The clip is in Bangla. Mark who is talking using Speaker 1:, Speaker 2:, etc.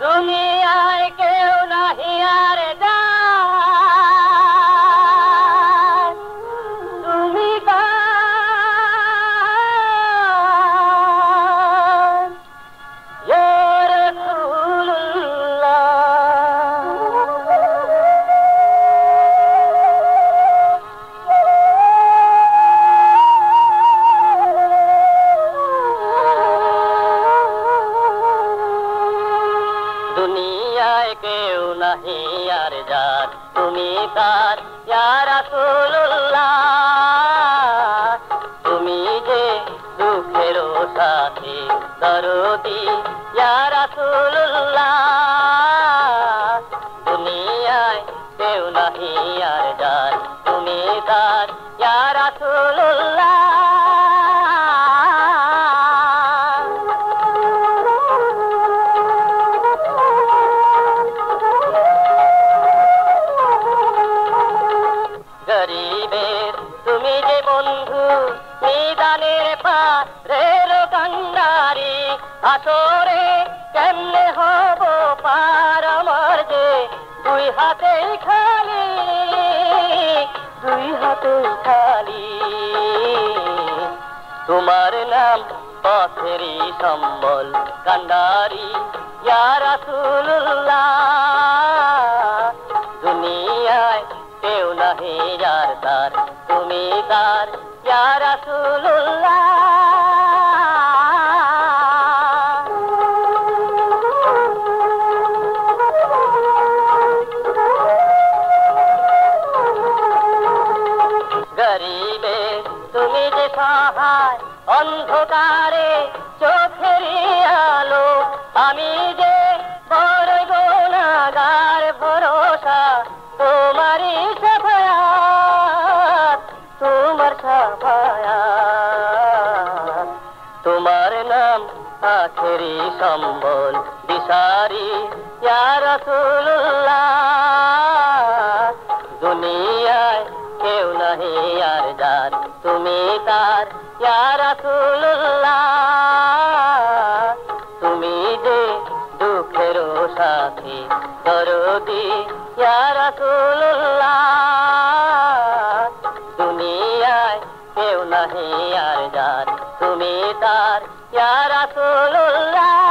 Speaker 1: দুনিয়ায় কেউ নাহি আর জান, তুমি কার ইয়া রাসূলুল্লাহ। দুনিয়ায় কেউ নাহি আর জান, তুমি কার ইয়া রাসূলুল্লাহ। তুমি যে দুঃখের সাথী দরদি ইয়া রাসূলুল্লাহ। দুনিয়ায় কেউ নাহি আর জান, তুমি কার ইয়া রাসূলুল্লাহ। গরিবের তুমি যে বন্ধু, নিদানের পারের কান্ডারি, আসরে কেমনে হব পার আমার যে দুই হাতে খালি, দুই হাতে খালি। তোমার নাম পথেরই সম্বল কান্ডারি ইয়া রাসূলুল্লাহ। দুনিয়ায় কেউ নাহি যার তার, তুমি তার ইয়া রাসূলুল্লাহ। গরিবে তুমি যে সহায় অন্ধকারে চোখেরই আলো, আমি যে বড় গুনাহগার ভরসা তোমারই সাফায়াত, তোমার সাফায়াত। তোমার নাম আখেরি সম্বল দিশারি ইয়া রাসূলুল্লাহ। দুনিয়ায় কেউ নাহি আর জান, তুমি তার ইয়া রাসূলুল্লাহ। তুমি যে দুঃখের সাথী দরদি ইয়া রাসূলুল্লাহ। দুনিয়ায় কেউ নাহি আর জান, তুমি তার ইয়া রাসূলুল্লাহ।